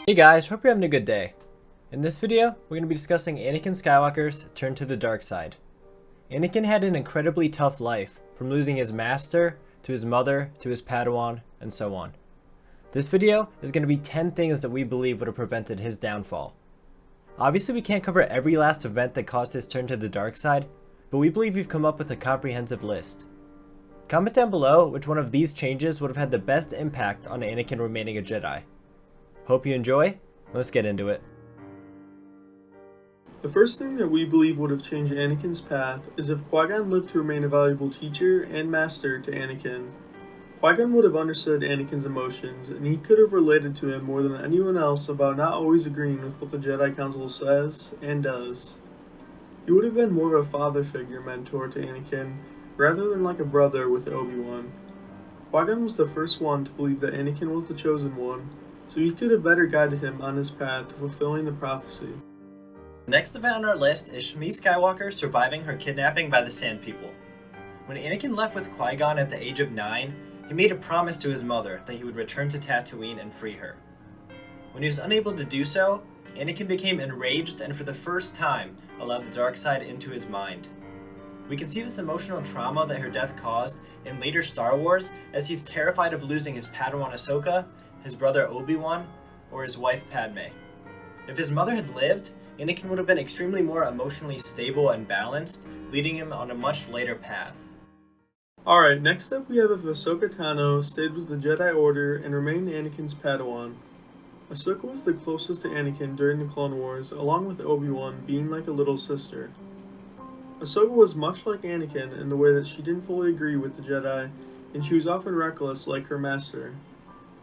Hey guys, hope you're having a good day. In this video, we're going to be discussing Anakin Skywalker's turn to the dark side. Anakin had an incredibly tough life, from losing his master, to his mother, to his Padawan, and so on. This video is going to be 10 things that we believe would have prevented his downfall. Obviously we can't cover every last event that caused his turn to the dark side, but we believe we've come up with a comprehensive list. Comment down below which one of these changes would have had the best impact on Anakin remaining a Jedi. Hope you enjoy. Let's get into it. The first thing that we believe would have changed Anakin's path is if Qui-Gon lived to remain a valuable teacher and master to Anakin. Qui-Gon would have understood Anakin's emotions, and he could have related to him more than anyone else about not always agreeing with what the Jedi Council says and does. He would have been more of a father figure mentor to Anakin, rather than like a brother with Obi-Wan. Qui-Gon was the first one to believe that Anakin was the chosen one, so he could have better guided him on his path to fulfilling the prophecy. The next event on our list is Shmi Skywalker surviving her kidnapping by the Sand People. When Anakin left with Qui-Gon at the age of 9, he made a promise to his mother that he would return to Tatooine and free her. When he was unable to do so, Anakin became enraged and for the first time allowed the dark side into his mind. We can see this emotional trauma that her death caused in later Star Wars, as he's terrified of losing his Padawan Ahsoka, his brother Obi-Wan, or his wife Padme. If his mother had lived, Anakin would have been extremely more emotionally stable and balanced, leading him on a much later path. Alright, next up we have if Ahsoka Tano stayed with the Jedi Order and remained Anakin's Padawan. Ahsoka was the closest to Anakin during the Clone Wars, along with Obi-Wan being like a little sister. Ahsoka was much like Anakin in the way that she didn't fully agree with the Jedi, and she was often reckless like her master.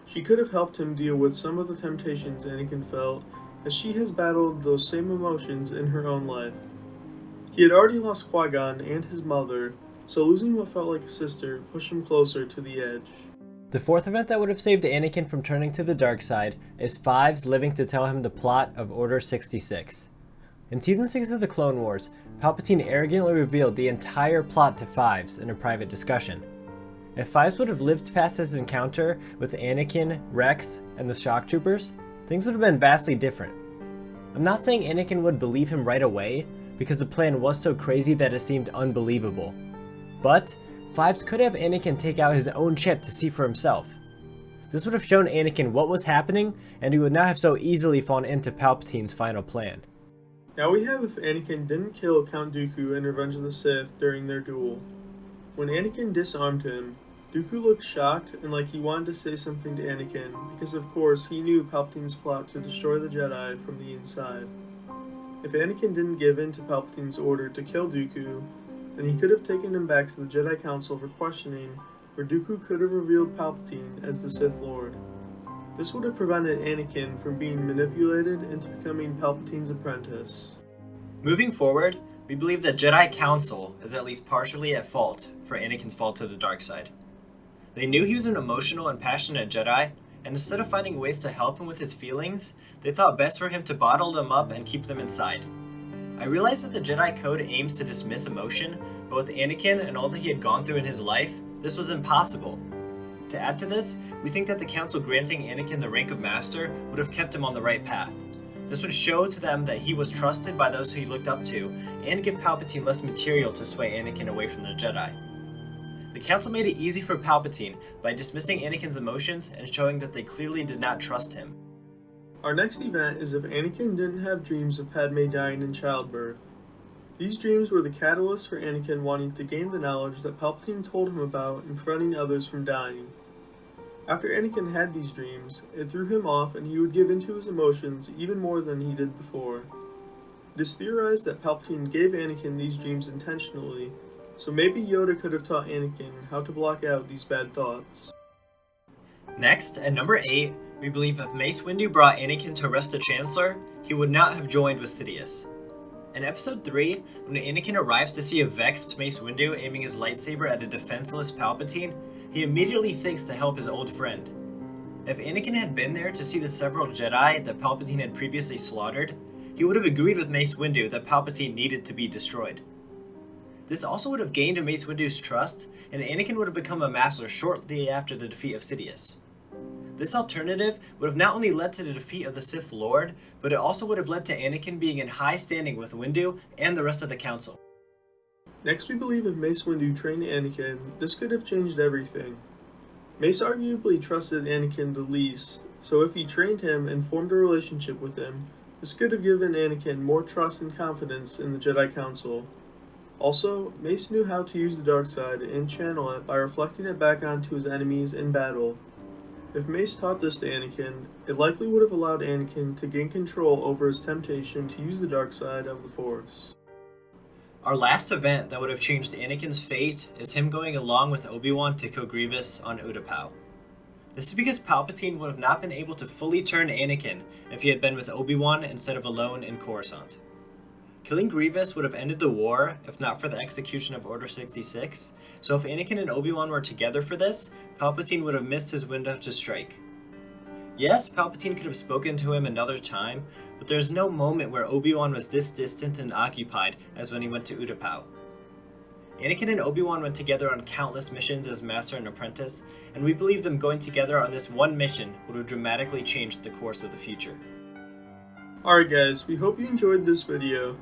She could have helped him deal with some of the temptations Anakin felt, as she has battled those same emotions in her own life. He had already lost Qui-Gon and his mother, so losing what felt like a sister pushed him closer to the edge. The fourth event that would have saved Anakin from turning to the dark side is Fives living to tell him the plot of Order 66. In Season 6 of the Clone Wars, Palpatine arrogantly revealed the entire plot to Fives in a private discussion. If Fives would have lived past his encounter with Anakin, Rex, and the Shock Troopers, things would have been vastly different. I'm not saying Anakin would believe him right away, because the plan was so crazy that it seemed unbelievable. But Fives could have Anakin take out his own chip to see for himself. This would have shown Anakin what was happening, and he would not have so easily fallen into Palpatine's final plan. Now we have if Anakin didn't kill Count Dooku in Revenge of the Sith during their duel. When Anakin disarmed him, Dooku looked shocked and like he wanted to say something to Anakin, because of course he knew Palpatine's plot to destroy the Jedi from the inside. If Anakin didn't give in to Palpatine's order to kill Dooku, then he could have taken him back to the Jedi Council for questioning, where Dooku could have revealed Palpatine as the Sith Lord. This would have prevented Anakin from being manipulated into becoming Palpatine's apprentice. Moving forward, we believe the Jedi Council is at least partially at fault for Anakin's fall to the dark side. They knew he was an emotional and passionate Jedi, and instead of finding ways to help him with his feelings, they thought best for him to bottle them up and keep them inside. I realize that the Jedi Code aims to dismiss emotion, but with Anakin and all that he had gone through in his life, this was impossible. To add to this, we think that the Council granting Anakin the rank of Master would have kept him on the right path. This would show to them that he was trusted by those who he looked up to, and give Palpatine less material to sway Anakin away from the Jedi. The Council made it easy for Palpatine by dismissing Anakin's emotions and showing that they clearly did not trust him. Our next event is if Anakin didn't have dreams of Padme dying in childbirth. These dreams were the catalyst for Anakin wanting to gain the knowledge that Palpatine told him about and preventing others from dying. After Anakin had these dreams, it threw him off and he would give into his emotions even more than he did before. It is theorized that Palpatine gave Anakin these dreams intentionally, so maybe Yoda could have taught Anakin how to block out these bad thoughts. Next, at number 8, we believe if Mace Windu brought Anakin to arrest the Chancellor, he would not have joined with Sidious. In Episode 3, when Anakin arrives to see a vexed Mace Windu aiming his lightsaber at a defenseless Palpatine, he immediately thinks to help his old friend. If Anakin had been there to see the several Jedi that Palpatine had previously slaughtered, he would have agreed with Mace Windu that Palpatine needed to be destroyed. This also would have gained Mace Windu's trust, and Anakin would have become a master shortly after the defeat of Sidious. This alternative would have not only led to the defeat of the Sith Lord, but it also would have led to Anakin being in high standing with Windu and the rest of the Council. Next, we believe if Mace Windu trained Anakin, this could have changed everything. Mace arguably trusted Anakin the least, so if he trained him and formed a relationship with him, this could have given Anakin more trust and confidence in the Jedi Council. Also, Mace knew how to use the Darkside and channel it by reflecting it back onto his enemies in battle. If Mace taught this to Anakin, it likely would have allowed Anakin to gain control over his temptation to use the dark side of the Force. Our last event that would have changed Anakin's fate is him going along with Obi-Wan to kill Grievous on Utapau. This is because Palpatine would have not been able to fully turn Anakin if he had been with Obi-Wan instead of alone in Coruscant. Killing Grievous would have ended the war if not for the execution of Order 66, so if Anakin and Obi-Wan were together for this, Palpatine would have missed his window to strike. Yes, Palpatine could have spoken to him another time, but there's no moment where Obi-Wan was this distant and occupied as when he went to Utapau. Anakin and Obi-Wan went together on countless missions as master and apprentice, and we believe them going together on this one mission would have dramatically changed the course of the future. Alright guys, we hope you enjoyed this video.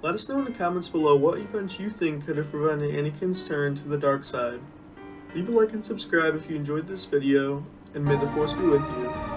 Let us know in the comments below what events you think could have prevented Anakin's turn to the dark side. Leave a like and subscribe if you enjoyed this video, and may the Force be with you.